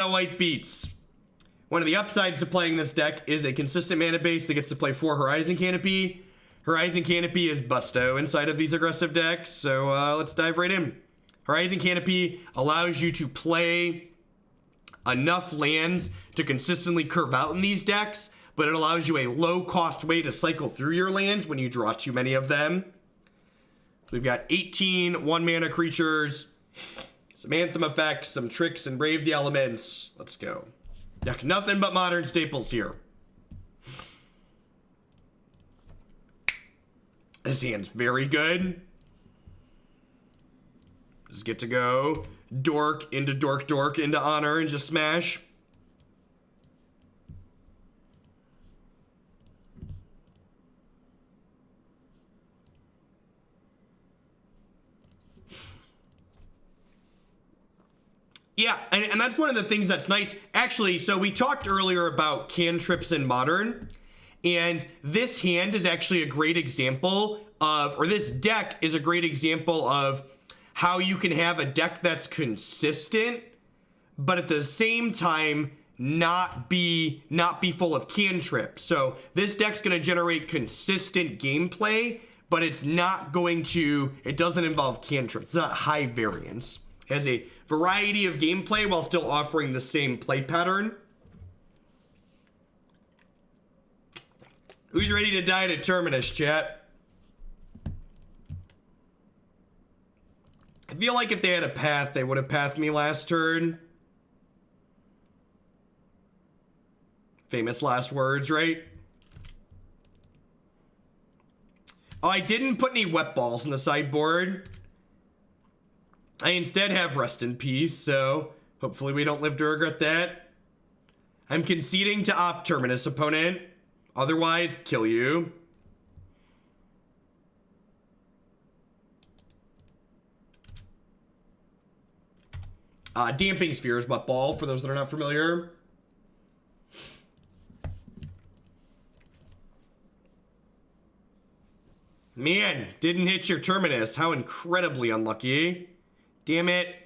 white beats. One of the upsides to playing this deck is a consistent mana base that gets to play 4 Horizon Canopy. Horizon Canopy is busto inside of these aggressive decks, so let's dive right in. Horizon Canopy allows you to play enough lands to consistently curve out in these decks, but it allows you a low-cost way to cycle through your lands when you draw too many of them. We've got 18 1-mana creatures, some Anthem effects, some tricks, and Brave the Elements. Let's go. Deck nothing but modern staples here. This hand's very good. Just get to go dork into dork into honor and just smash. Yeah, and that's one of the things that's nice. Actually, so we talked earlier about cantrips in Modern, and this hand is actually a great example of, or this deck is a great example of how you can have a deck that's consistent, but at the same time not be full of cantrips. So this deck's going to generate consistent gameplay, but it's not going to, it doesn't involve cantrips. It's not high variance. It has a variety of gameplay while still offering the same play pattern. Who's ready to die to Terminus, chat? I feel like if they had a path, they would have pathed me last turn. Famous last words, right? Oh, I didn't put any wet balls in the sideboard. I instead have Rest in Peace, so hopefully we don't live to regret that. I'm conceding to Op Terminus, opponent. Otherwise, kill you. Damping Sphere is wet ball, for those that are not familiar. Man, didn't hit your Terminus. How incredibly unlucky. Damn it.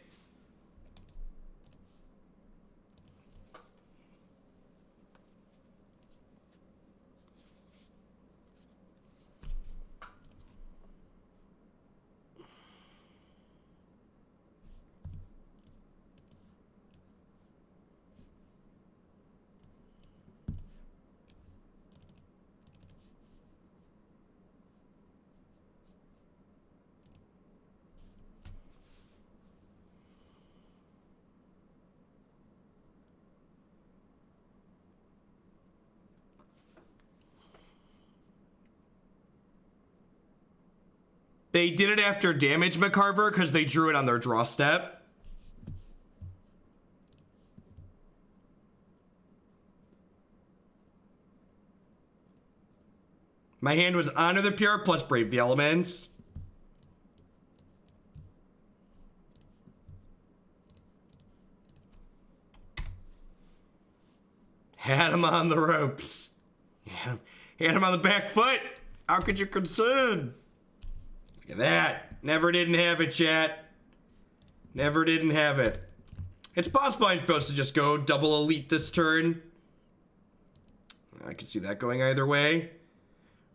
They did it after Damage McCarver because they drew it on their draw step. My hand was Honor the Pure plus Brave the Elements. Had him on the ropes. Had him on the back foot. How could you concede? Look at that. Never didn't have it, chat. Never didn't have it. It's possible I'm supposed to just go double elite this turn. I could see that going either way.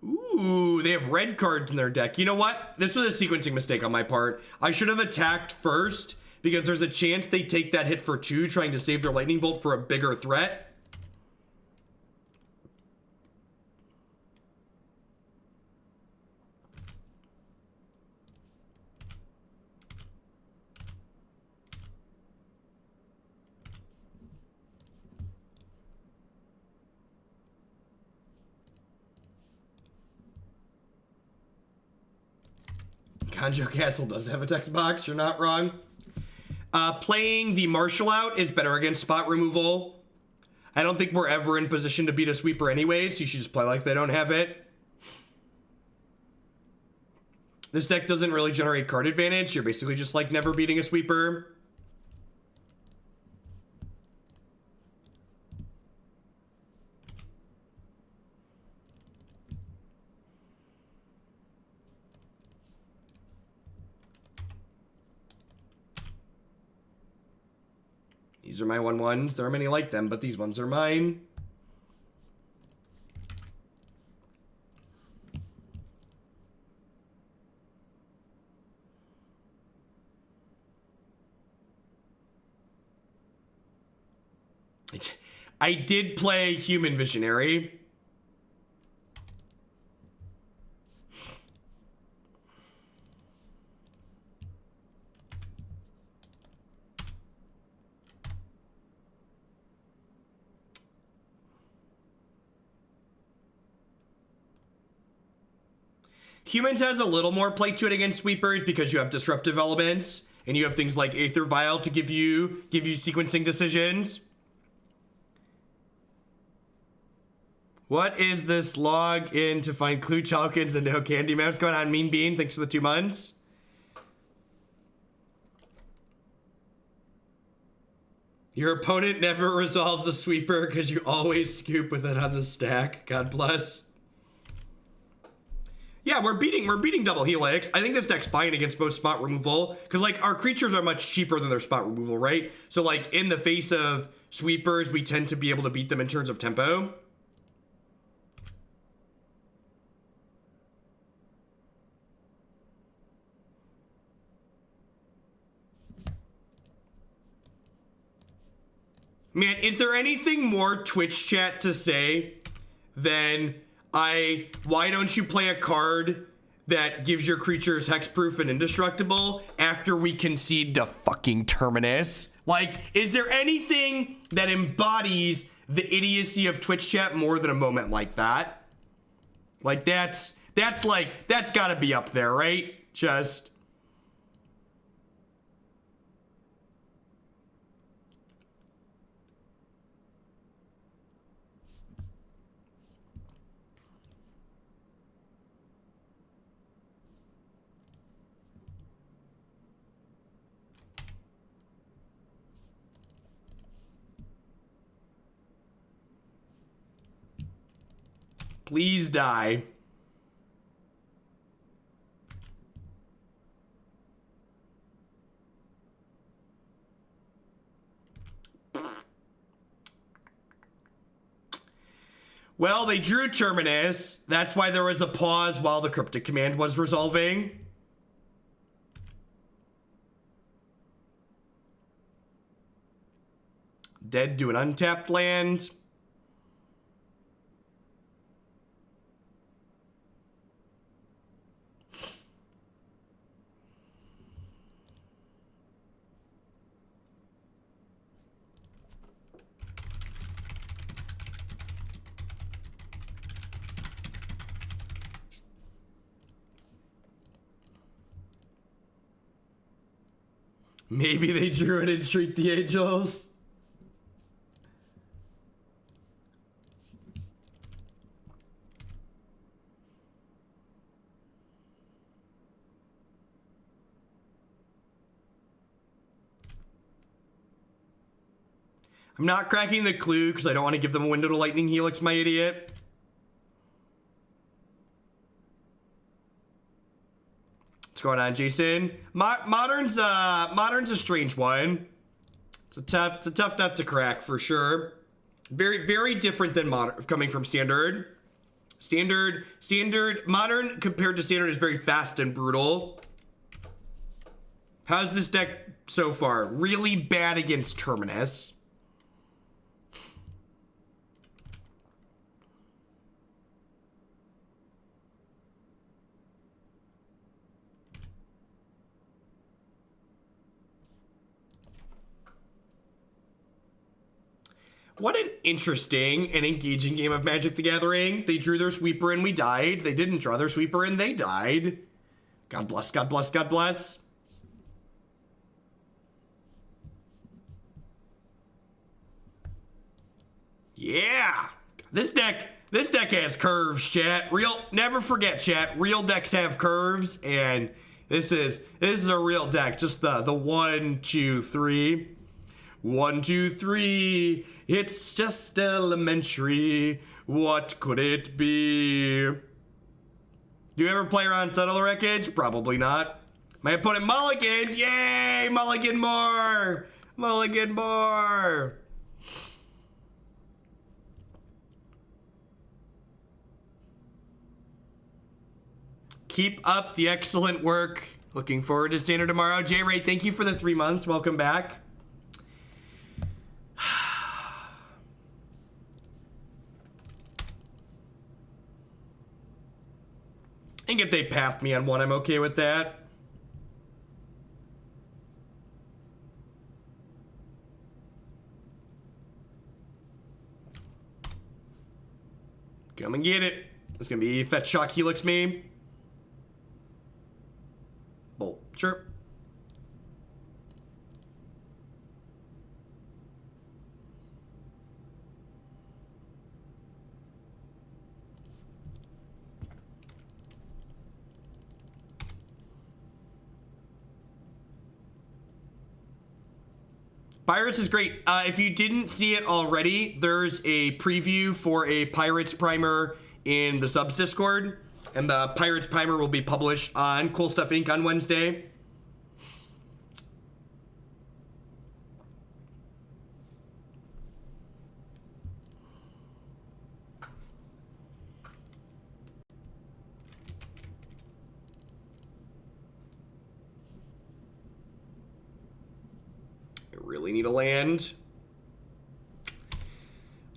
Ooh, they have red cards in their deck. You know what? This was a sequencing mistake on my part. I should have attacked first because there's a chance they take that hit for 2 trying to save their lightning bolt for a bigger threat. Eiganjo Castle does have a text box, you're not wrong. Playing the Marshal out is better against spot removal. I don't think we're ever in position to beat a sweeper anyways, so you should just play like they don't have it. This deck doesn't really generate card advantage. You're basically just like never beating a sweeper. These are my 1/1s. There are many like them, but these ones are mine. I did play Human Visionary. Humans has a little more play to it against sweepers because you have disruptive elements and you have things like Aether Vial to give you sequencing decisions. What is this log in to find clue tokens and no candy man? What's going on, Mean Bean? Thanks for the 2 months. Your opponent never resolves a sweeper because you always scoop with it on the stack. God bless. Yeah, we're beating double helix. I think this deck's fine against most spot removal because like our creatures are much cheaper than their spot removal, right? So like in the face of sweepers, we tend to be able to beat them in terms of tempo. Man, is there anything more Twitch chat to say than why don't you play a card that gives your creatures hexproof and indestructible after we concede to fucking Terminus? Like, is there anything that embodies the idiocy of Twitch chat more than a moment like that? Like, that's gotta be up there, right? Just... Please die. Well, they drew Terminus. That's why there was a pause while the cryptic command was resolving. Dead to an untapped land. Maybe they drew it and Shriek the Angels. I'm not cracking the clue because I don't want to give them a window to Lightning Helix, my idiot. What's going on, Jason? Modern's a strange one. It's a tough nut to crack for sure. Very, very different than modern coming from standard. Modern compared to standard is very fast and brutal. How's this deck so far? Really bad against Terminus. What an interesting and engaging game of Magic the Gathering. They drew their sweeper and we died. They didn't draw their sweeper and they died. God bless, God bless, God bless. Yeah. This deck has curves, chat. Never forget, chat. Real decks have curves, and this is a real deck. Just the 1, 2, 3. 1, 2, 3. It's just elementary. What could it be? Do you ever play around Untitled Wreckage? Probably not. My opponent mulliganed. Yay! Mulligan more! Mulligan more. Keep up the excellent work. Looking forward to seeing her tomorrow. J-Ray, thank you for the 3 months. Welcome back. I think if they path me on one, I'm okay with that. Come and get it. It's gonna be Fetch Shock Helix me. Bolt. Sure. Pirates is great. If you didn't see it already, there's a preview for a Pirates primer in the subs Discord, and the Pirates primer will be published on Cool Stuff Inc. on Wednesday. Really need a land.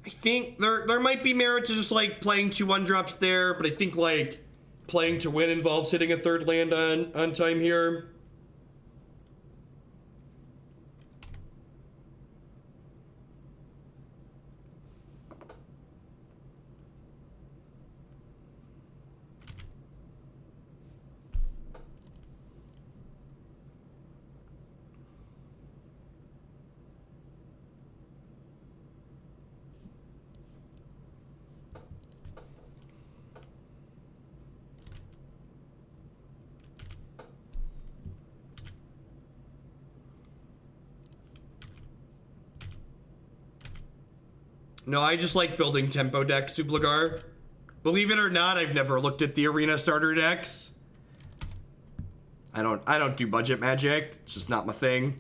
I think there might be merit to just like playing 2 1-drops there, but I think like playing to win involves hitting a 3rd land on time here. No, I just like building tempo decks, Subligar. Believe it or not, I've never looked at the arena starter decks. I don't do budget magic. It's just not my thing.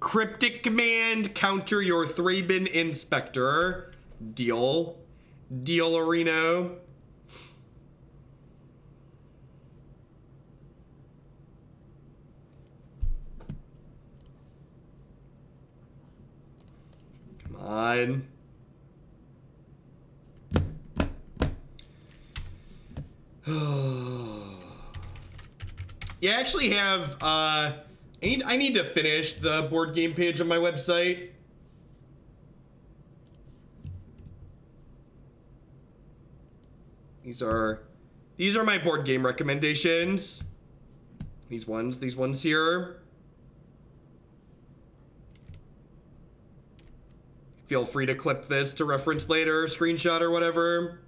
Cryptic Command, counter your Thraben Inspector. Deal. Deal, Arena. On. Yeah, I actually have I need to finish the board game page on my website. These are my board game recommendations. These ones here. Feel free to clip this to reference later, screenshot or whatever.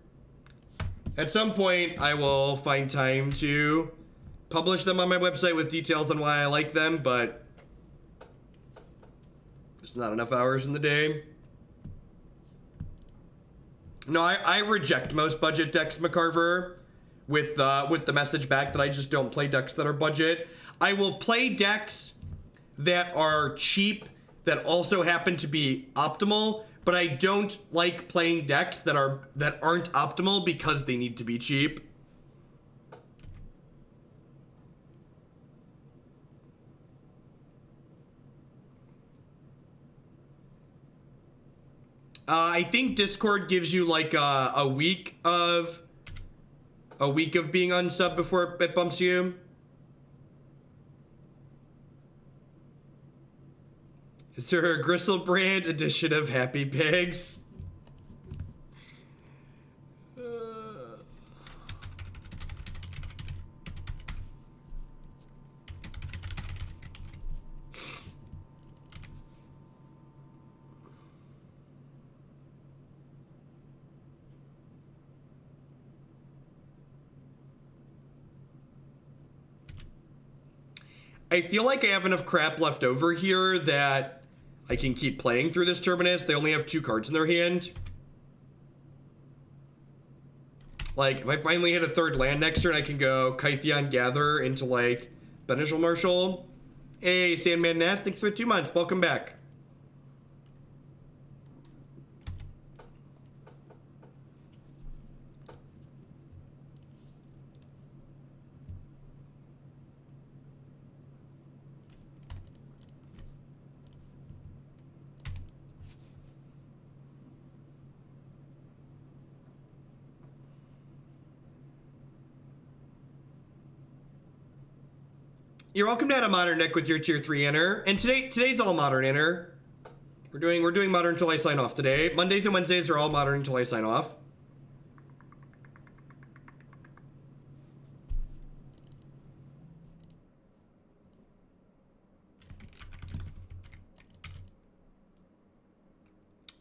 At some point, I will find time to publish them on my website with details on why I like them, but there's not enough hours in the day. No, I reject most budget decks, McCarver, with the message back that I just don't play decks that are budget. I will play decks that are cheap that also happen to be optimal, but I don't like playing decks that aren't optimal because they need to be cheap. I think Discord gives you like a week of being unsub before it bumps you. Is there a Gristlebrand edition of Happy Pigs? I feel like I have enough crap left over here that I can keep playing through this Terminus. They only have 2 cards in their hand. Like, if I finally hit a third land next turn, I can go Kytheon Gather into, like, Benalish Marshal. Hey, Sandman Nast, thanks for 2 months. Welcome back. You're welcome to add a modern deck with your tier 3 enter. And today's all modern enter. We're doing modern until I sign off today. Mondays and Wednesdays are all modern until I sign off.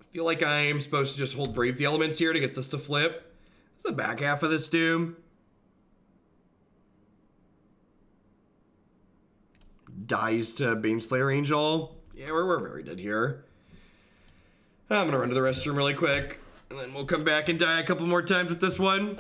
I feel like I'm supposed to just hold Brave the Elements here to get this to flip. The back half of this doom. Dies to Baneslayer Angel. Yeah, we're very dead here. I'm gonna run to the restroom really quick, and then we'll come back and die a couple more times with this one.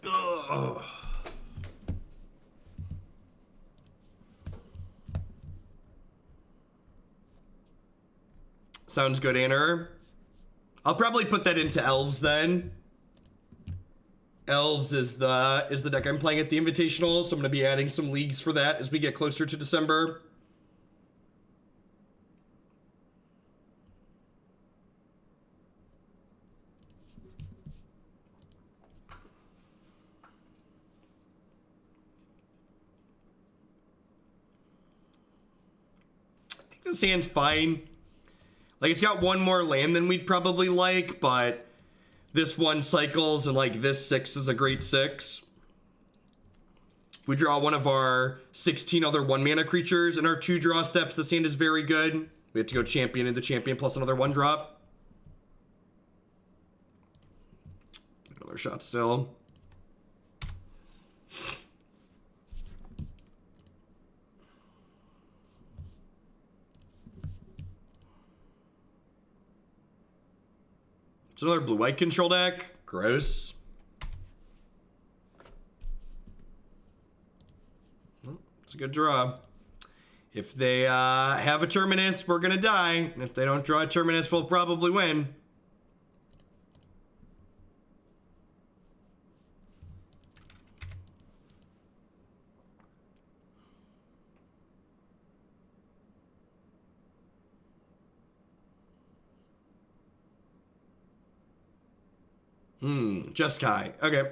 Ugh. Sounds good, Anner. I'll probably put that into Elves then. Elves is the deck I'm playing at the Invitational, so I'm gonna be adding some leagues for that as we get closer to December. This hand's fine. Like, it's got one more land than we'd probably like, but this one cycles, and like this 6 is a great 6. If we draw one of our 16 other 1-mana creatures in our 2 draw steps, this hand is very good. We have to go champion into champion plus another 1-drop. Another shot still. It's another blue-white control deck. Gross. Well, it's a good draw. If they have a Terminus, we're gonna die. And if they don't draw a Terminus, we'll probably win. Jeskai. Okay.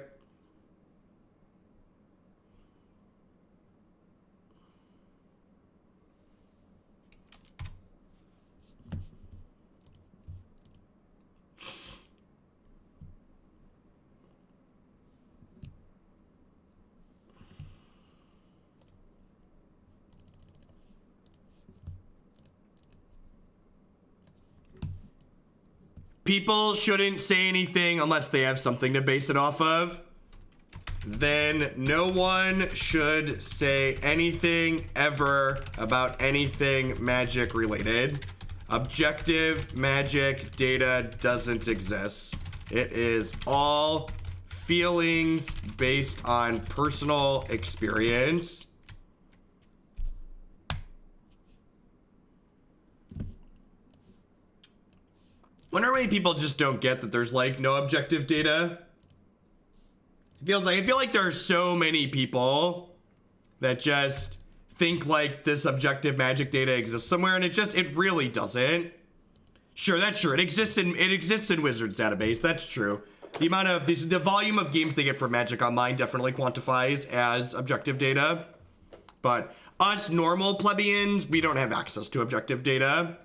People shouldn't say anything unless they have something to base it off of. Then no one should say anything ever about anything Magic related. Objective Magic data doesn't exist. It is all feelings based on personal experience. Wonder how many people just don't get that there's like no objective data. I feel like there are so many people that just think like this objective magic data exists somewhere, and it really doesn't. Sure, that's true. It exists in Wizards database. That's true. The amount of the volume of games they get from Magic Online definitely quantifies as objective data. But us normal plebeians, we don't have access to objective data.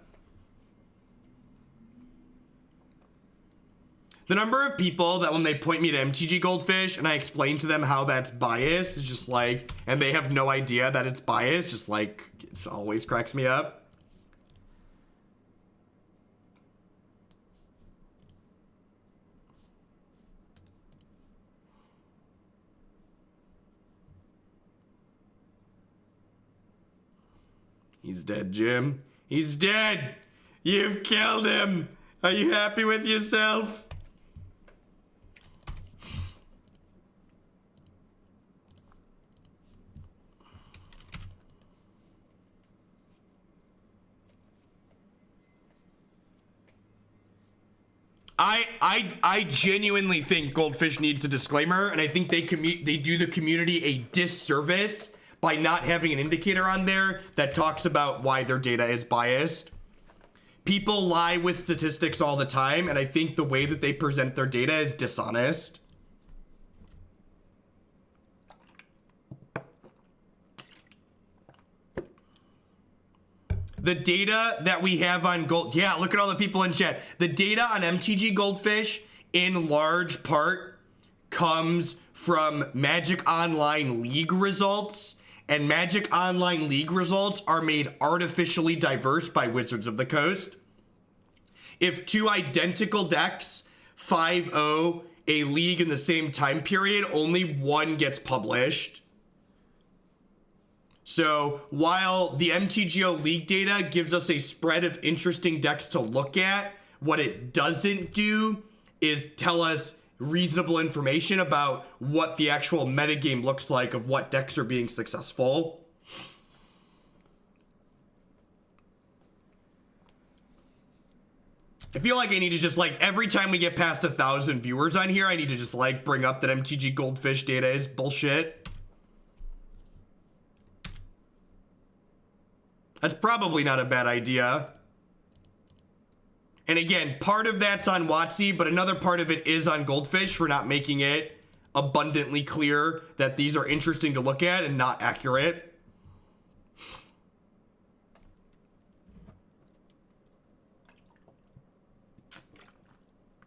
The number of people that when they point me to MTG Goldfish and I explain to them how that's biased, it's just like, and they have no idea that it's biased, just like, it always cracks me up. He's dead, Jim. He's dead! You've killed him! Are you happy with yourself? I genuinely think Goldfish needs a disclaimer, and I think they do the community a disservice by not having an indicator on there that talks about why their data is biased. People lie with statistics all the time, and I think the way that they present their data is dishonest. The data that we have on Gold... Yeah, look at all the people in chat. The data on MTG Goldfish, in large part, comes from Magic Online League results. And Magic Online League results are made artificially diverse by Wizards of the Coast. If two identical decks 5-0 a league in the same time period, only one gets published. So while the MTGO League data gives us a spread of interesting decks to look at, what it doesn't do is tell us reasonable information about what the actual metagame looks like of what decks are being successful. I feel like I need to just like, every time we get past 1,000 viewers on here, I need to just like bring up that MTG Goldfish data is bullshit. That's probably not a bad idea. And again, part of that's on WotC, but another part of it is on Goldfish for not making it abundantly clear that these are interesting to look at and not accurate.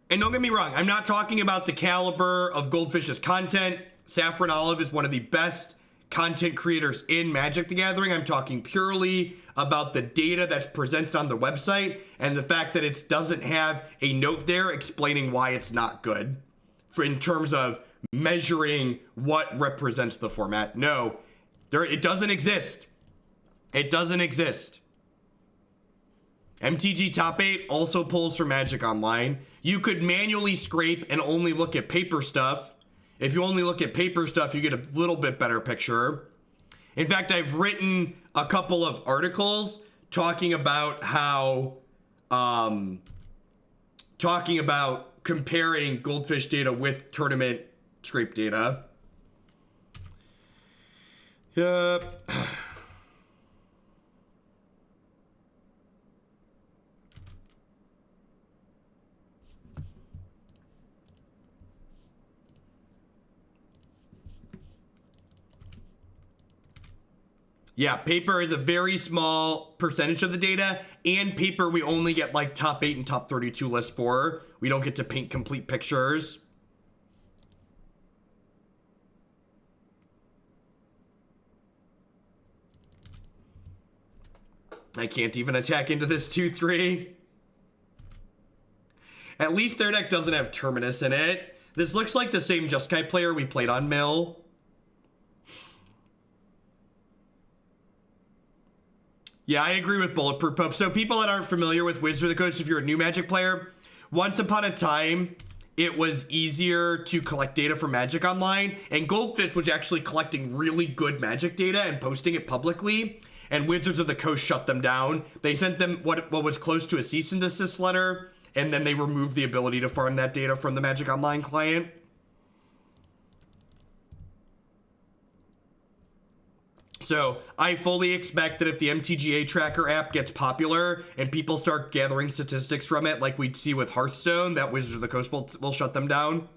And don't get me wrong, I'm not talking about the caliber of Goldfish's content. Saffron Olive is one of the best content creators in Magic the Gathering. I'm talking purely about the data that's presented on the website and the fact that it doesn't have a note there explaining why it's not good in terms of measuring what represents the format. No, it doesn't exist. It doesn't exist. MTG Top 8 also pulls from Magic Online. You could manually scrape and only look at paper stuff. If you only look at paper stuff, you get a little bit better picture. In fact, I've written a couple of articles talking about how, talking about comparing Goldfish data with tournament scrape data. Yep. Yeah, paper is a very small percentage of the data, and paper we only get like top 8 and top 32 lists for. We don't get to paint complete pictures. I can't even attack into this 2-3. At least their deck doesn't have Terminus in it. This looks like the same Jeskai player we played on Mill. Yeah, I agree with Bulletproof Pope. So people that aren't familiar with Wizards of the Coast, if you're a new Magic player, once upon a time, it was easier to collect data from Magic Online, and Goldfish was actually collecting really good Magic data and posting it publicly, and Wizards of the Coast shut them down. They sent them what was close to a cease and desist letter, and then they removed the ability to farm that data from the Magic Online client. So I fully expect that if the MTGA tracker app gets popular and people start gathering statistics from it, like we'd see with Hearthstone, that Wizards of the Coast will shut them down.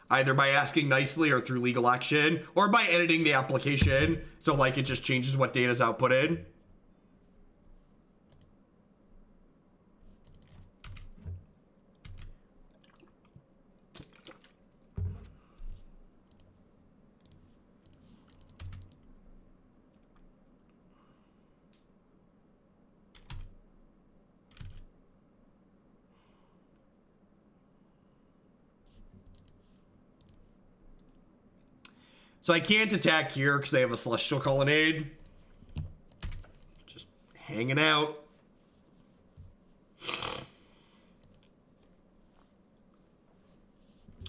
Either by asking nicely or through legal action, or by editing the application. So like it just changes what data is outputted. So I can't attack here because they have a Celestial Colonnade. Just hanging out.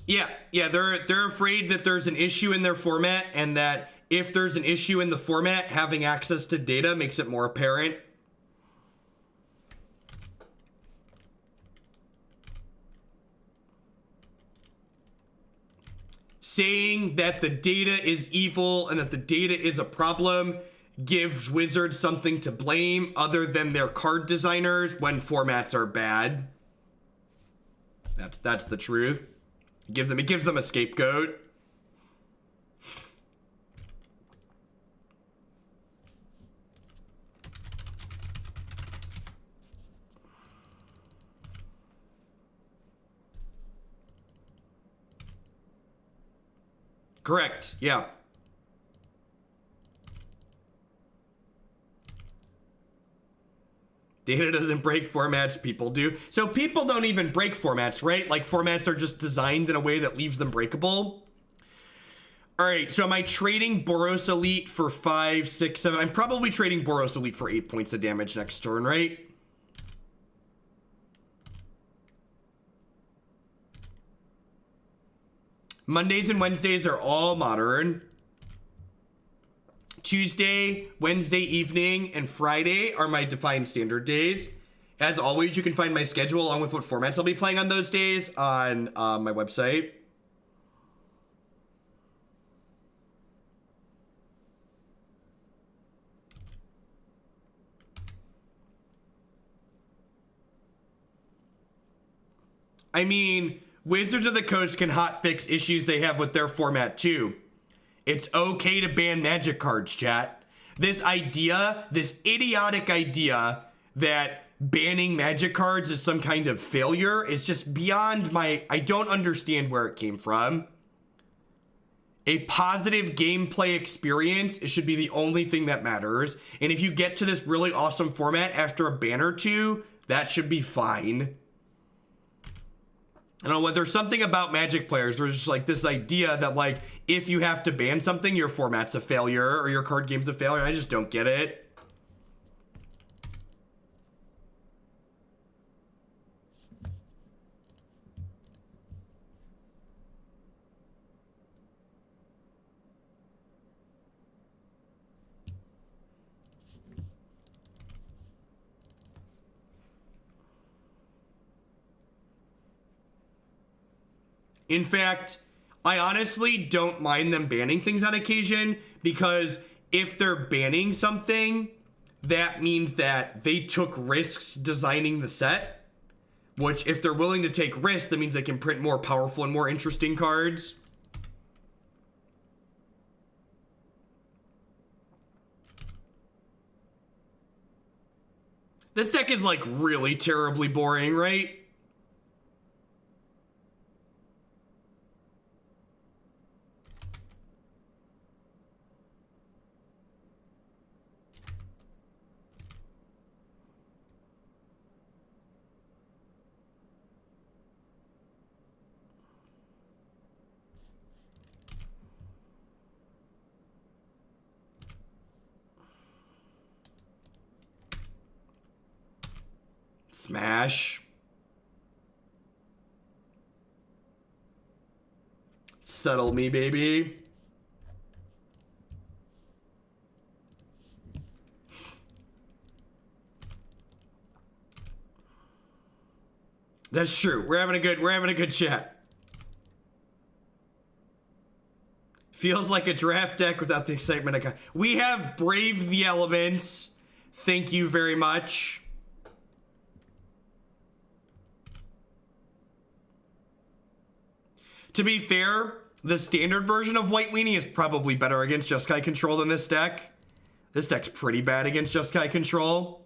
Yeah, they're afraid that there's an issue in their format, and that if there's an issue in the format, having access to data makes it more apparent. Saying that the data is evil and that the data is a problem gives Wizards something to blame other than their card designers when formats are bad. That's the truth. It gives them a scapegoat. Correct, yeah. Data doesn't break formats, people do. So people don't even break formats, right? Like formats are just designed in a way that leaves them breakable. All right, so am I trading Boros Elite for 5, 6, 7? I'm probably trading Boros Elite for 8 points of damage next turn, right? Mondays and Wednesdays are all modern. Tuesday, Wednesday evening, and Friday are my defined standard days. As always, you can find my schedule along with what formats I'll be playing on those days on my website. I mean, Wizards of the Coast can hotfix issues they have with their format too. It's okay to ban Magic cards, chat. This idea, this idiotic idea that banning Magic cards is some kind of failure is just beyond my... I don't understand where it came from. A positive gameplay experience, it should be the only thing that matters. And if you get to this really awesome format after a ban or two, that should be fine. I don't know, there's something about Magic players where it's just like this idea that like, if you have to ban something, your format's a failure or your card game's a failure. I just don't get it. In fact, I honestly don't mind them banning things on occasion, because if they're banning something, that means that they took risks designing the set, which if they're willing to take risks, that means they can print more powerful and more interesting cards. This deck is like really terribly boring, right? Smash. Settle me, baby. That's true. We're having a good chat. Feels like a draft deck without the excitement. We have Brave the Elements. Thank you very much. To be fair, the standard version of White Weenie is probably better against Jeskai control than this deck. This deck's pretty bad against Jeskai control.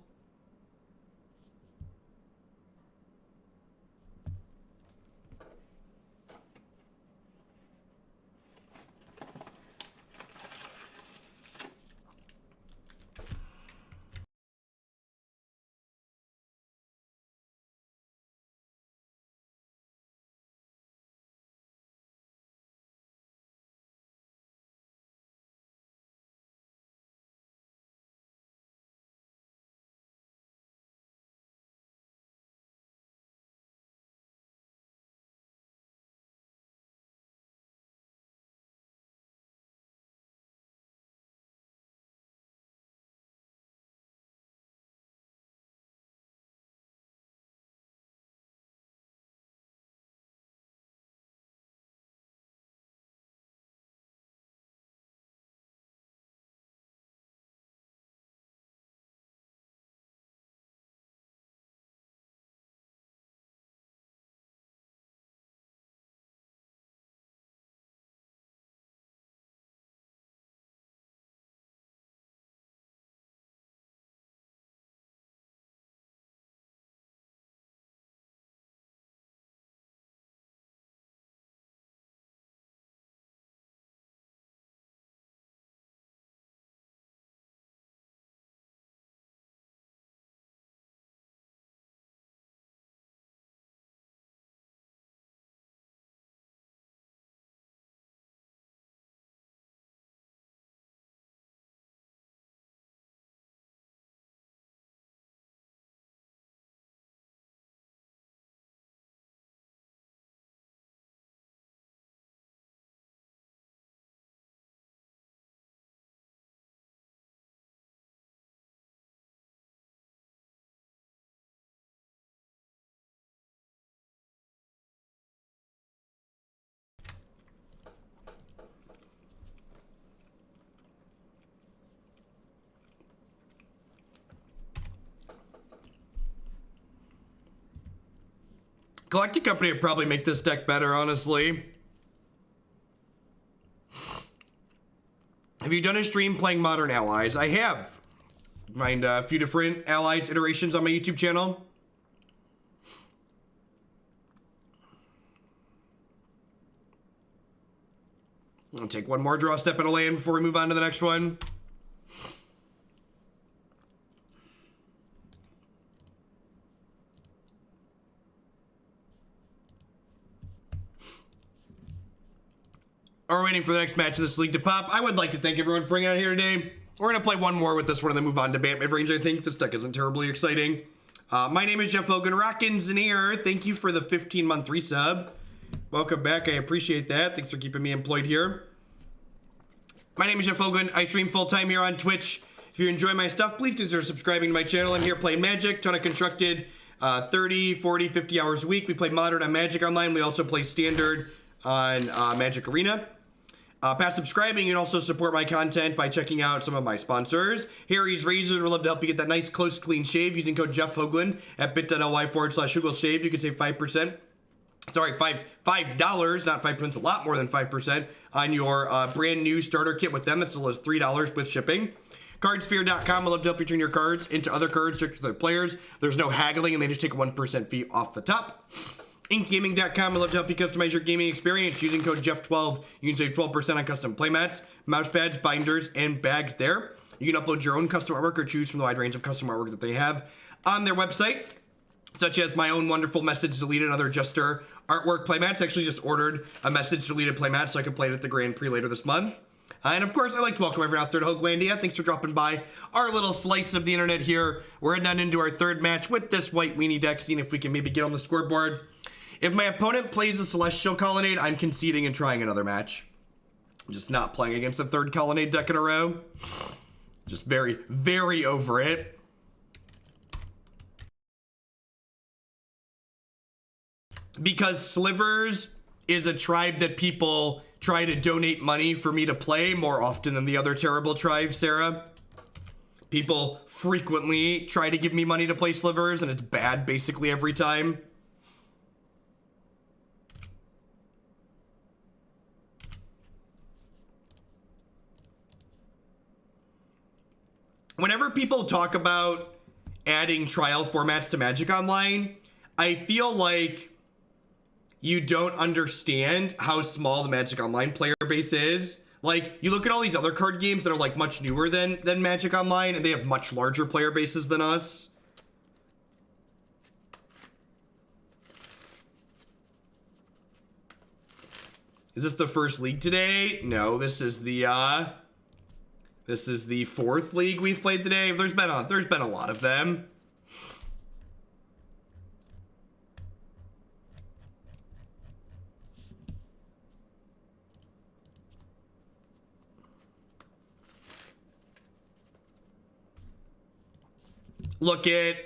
Galactic Company would probably make this deck better, honestly. Have you done a stream playing Modern Allies? I have. Find a few different Allies iterations on my YouTube channel. I'll take one more draw step at a land before we move on to the next one. We're waiting for the next match of this league to pop. I would like to thank everyone for hanging out here today. We're going to play one more with this one and then move on to Bant mid-range, I think. This deck isn't terribly exciting. My name is Jeff Hogan. Rockin' Zanier. Thank you for the 15-month resub. Welcome back. I appreciate that. Thanks for keeping me employed here. My name is Jeff Hogan. I stream full-time here on Twitch. If you enjoy my stuff, please consider subscribing to my channel. I'm here playing Magic. Ton of constructed 30, 40, 50 hours a week. We play Modern on Magic Online. We also play Standard on Magic Arena. Past subscribing, you can also support my content by checking out some of my sponsors. Harry's Razors would love to help you get that nice, close, clean shave using code Jeff Hoagland at bit.ly/Shugel you can save 5%. Sorry, $5, not 5%, a lot more than 5% on your brand new starter kit with them. That's as low as $3 with shipping. Cardsphere.com will love to help you turn your cards into other cards to their players. There's no haggling, and they just take a 1% fee off the top. InkedGaming.com will love to help you customize your gaming experience using code Jeff12. You can save 12% on custom playmats, mouse pads, binders, and bags there. You can upload your own custom artwork or choose from the wide range of custom artwork that they have on their website, such as my own wonderful Message Deleted and other Juster artwork playmats. I actually just ordered a Message Deleted playmat so I can play it at the Grand Prix later this month. And of course, I'd like to welcome everyone out there to Hoaglandia. Thanks for dropping by our little slice of the internet here. We're heading on into our third match with this White Weenie deck, seeing if we can maybe get on the scoreboard. If my opponent plays a Celestial Colonnade, I'm conceding and trying another match. I'm just not playing against the third Colonnade deck in a row. Just very, very over it. Because Slivers is a tribe that people try to donate money for me to play more often than the other terrible tribes, Sarah. People frequently try to give me money to play Slivers, and it's bad basically every time. Whenever people talk about adding trial formats to Magic Online, I feel like you don't understand how small the Magic Online player base is. Like, you look at all these other card games that are like much newer than Magic Online, and they have much larger player bases than us. Is this the first league today? No, this is the fourth league we've played today. There's been a lot of them.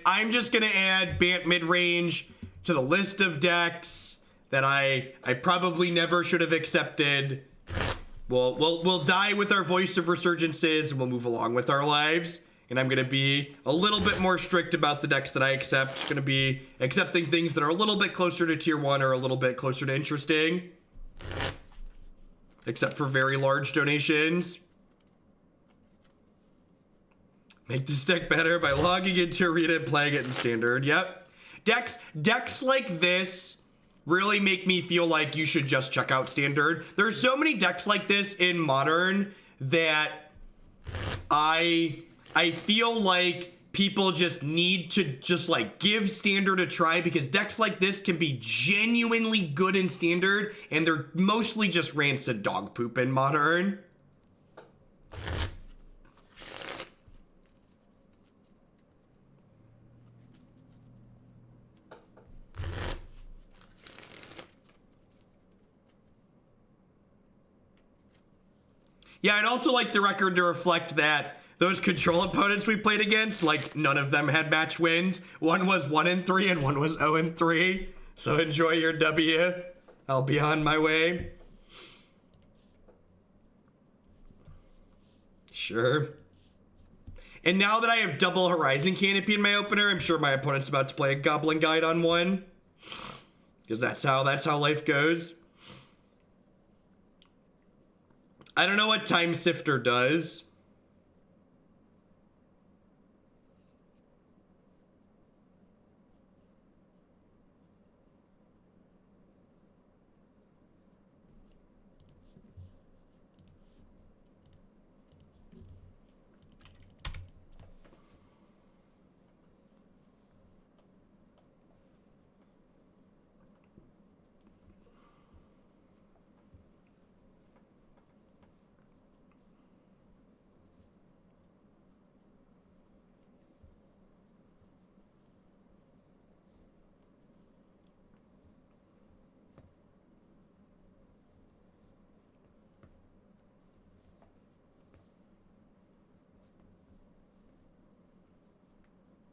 I'm just gonna add Bant mid-range to the list of decks that I probably never should have accepted. We'll die with our Voice of Resurgences, and we'll move along with our lives. And I'm gonna be a little bit more strict about the decks that I accept. Gonna be accepting things that are a little bit closer to tier 1 or a little bit closer to interesting. Except for very large donations. Make this deck better by logging into Arena and playing it in Standard. Yep. Decks like this really make me feel like you should just check out Standard. There's so many decks like this in Modern that I feel like people just need to just like give Standard a try, because decks like this can be genuinely good in Standard, and they're mostly just rancid dog poop in Modern. Yeah, I'd also like the record to reflect that those control opponents we played against, like, none of them had match wins. One was 1-3 and one was 0-3. So enjoy your W. I'll be on my way. Sure. And now that I have double Horizon Canopy in my opener, I'm sure my opponent's about to play a Goblin Guide on one. Because that's how life goes. I don't know what Time Sifter does.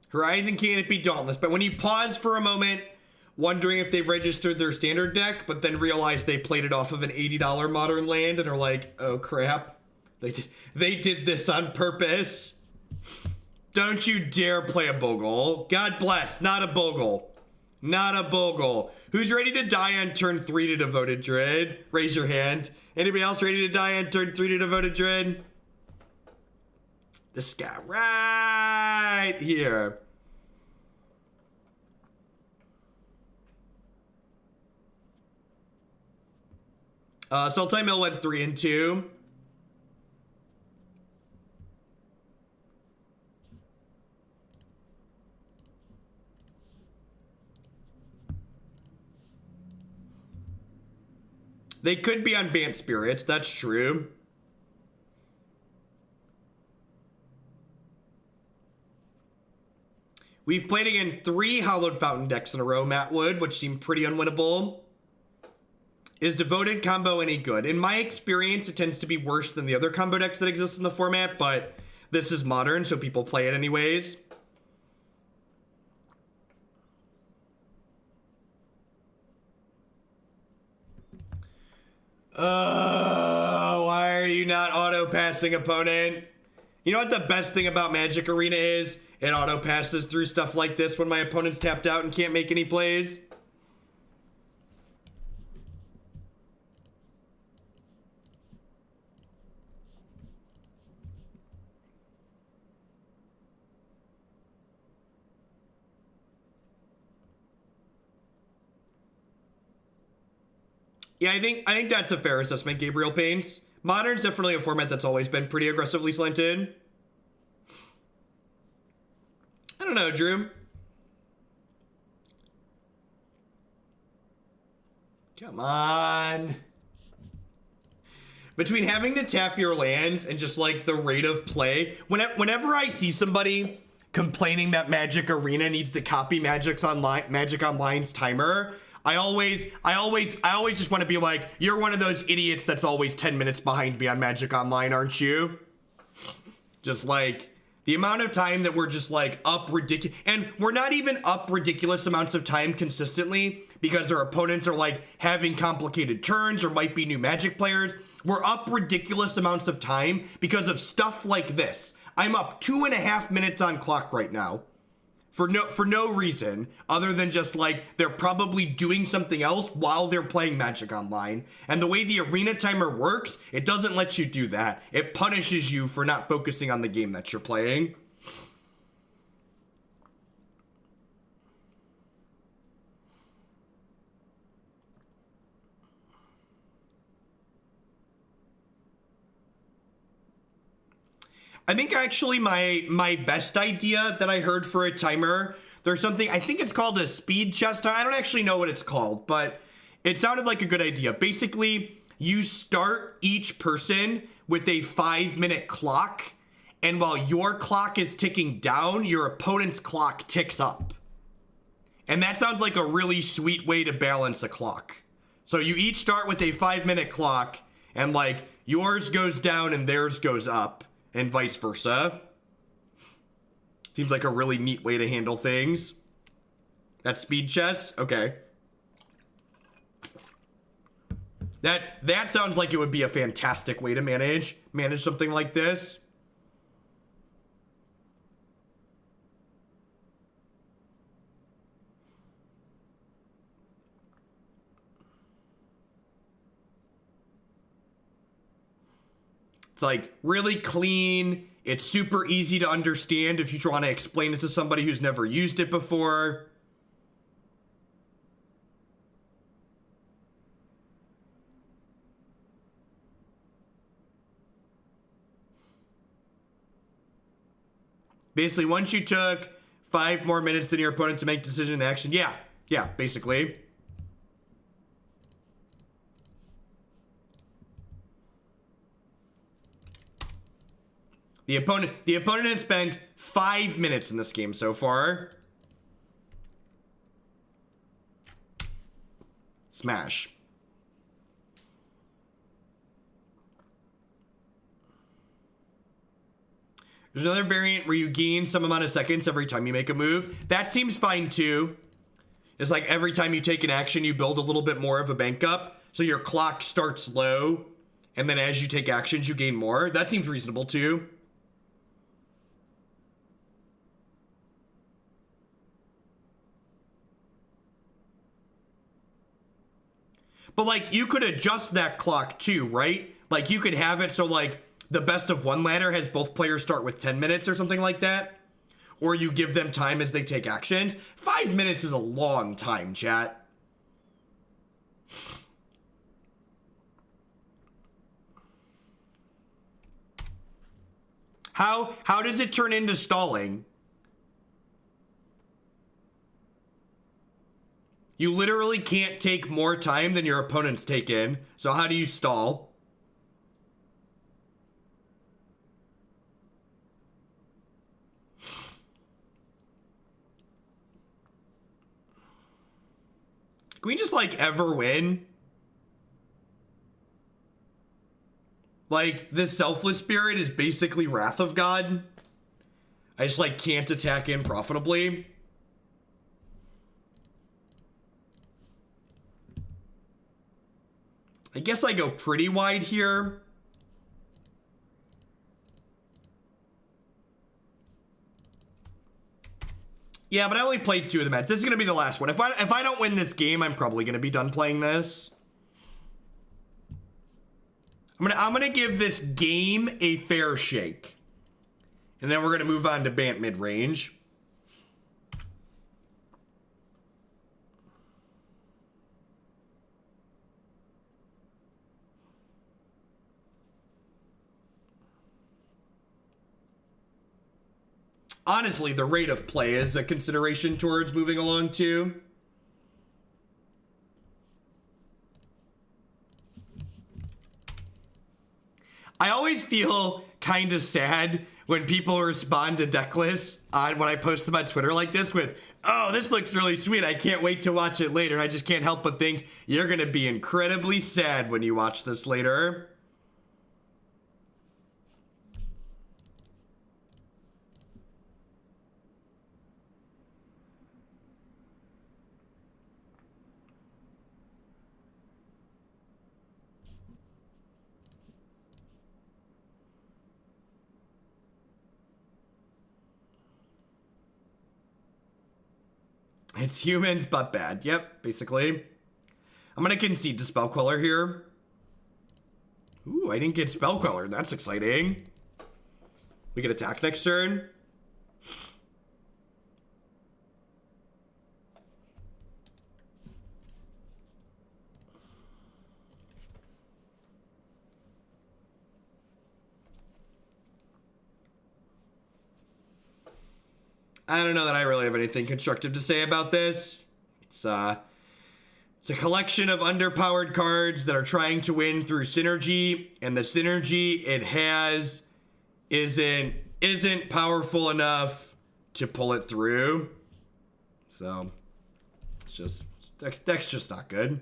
Horizon Canopy, Dauntless. But when you pause for a moment, wondering if they've registered their standard deck, but then realize they played it off of an $80 Modern land and are like, oh crap, they did this on purpose. Don't you dare play a Bogle. God bless, not a Bogle. Not a Bogle. Who's ready to die on turn 3 to Devoted Dread? Raise your hand. Anybody else ready to die on turn 3 to Devoted Dread? This guy right here. Sultai Mill went 3 and 2. They could be on Bant Spirits, that's true. We've played against 3 Hallowed Fountain decks in a row, Matt Wood, which seemed pretty unwinnable. Is Devoted combo any good? In my experience, it tends to be worse than the other combo decks that exist in the format, but this is Modern, so people play it anyways. Why are you not auto-passing, opponent? You know what the best thing about Magic Arena is? It auto-passes through stuff like this when my opponent's tapped out and can't make any plays. Yeah, I think that's a fair assessment, Gabriel Paints. Modern's definitely a format that's always been pretty aggressively slanted. I don't know, Drew. Come on. Between having to tap your lands and just like the rate of play, whenever I see somebody complaining that Magic Arena needs to copy Magic Online's timer, I always just want to be like, you're one of those idiots that's always 10 minutes behind me on Magic Online, aren't you? Just like the amount of time that we're just like up ridiculous, and we're not even up ridiculous amounts of time consistently because our opponents are like having complicated turns or might be new Magic players. We're up ridiculous amounts of time because of stuff like this. I'm up 2.5 minutes on clock right now. For no reason other than just like they're probably doing something else while they're playing Magic Online. And the way the arena timer works, it doesn't let you do that. It punishes you for not focusing on the game that you're playing. I think actually my best idea that I heard for a timer, there's something, I think it's called a speed chest. I don't actually know what it's called, but it sounded like a good idea. Basically, you start each person with a 5-minute clock, and while your clock is ticking down, your opponent's clock ticks up. And that sounds like a really sweet way to balance a clock. So you each start with a 5-minute clock, and like yours goes down and theirs goes up. And vice versa. Seems like a really neat way to handle things. That speed chess? Okay. That sounds like it would be a fantastic way to manage something like this. It's like really clean. It's super easy to understand if you try to explain it to somebody who's never used it before. Basically, once you took 5 more minutes than your opponent to make decision and action, yeah, basically. The opponent has spent 5 minutes in this game so far. Smash. There's another variant where you gain some amount of seconds every time you make a move. That seems fine too. It's like every time you take an action, you build a little bit more of a bank up. So your clock starts low, and then as you take actions, you gain more. That seems reasonable too. But like you could adjust that clock too, right? Like you could have it so like the best of one ladder has both players start with 10 minutes or something like that. Or you give them time as they take actions. 5 minutes is a long time, chat. How does it turn into stalling? You literally can't take more time than your opponent's taken. So how do you stall? Can we just like ever win? Like this Selfless Spirit is basically Wrath of God. I just like can't attack in profitably. I guess I go pretty wide here. Yeah, but I only played 2 of the matches. This is gonna be the last one. If I don't win this game, I'm probably gonna be done playing this. I'm gonna give this game a fair shake. And then we're gonna move on to Bant mid-range. Honestly, the rate of play is a consideration towards moving along too. I always feel kind of sad when people respond to deck lists on when I post them on Twitter like this with, oh, this looks really sweet, I can't wait to watch it later. I just can't help but think you're gonna be incredibly sad when you watch this later. It's humans, but bad. Yep, basically. I'm gonna concede to Spellqueller here. Ooh, I didn't get Spellqueller. That's exciting. We get attack next turn. I don't know that I really have anything constructive to say about this. It's a collection of underpowered cards that are trying to win through synergy, and the synergy it has isn't powerful enough to pull it through. So it's just deck's just not good.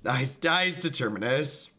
Dies Determinus.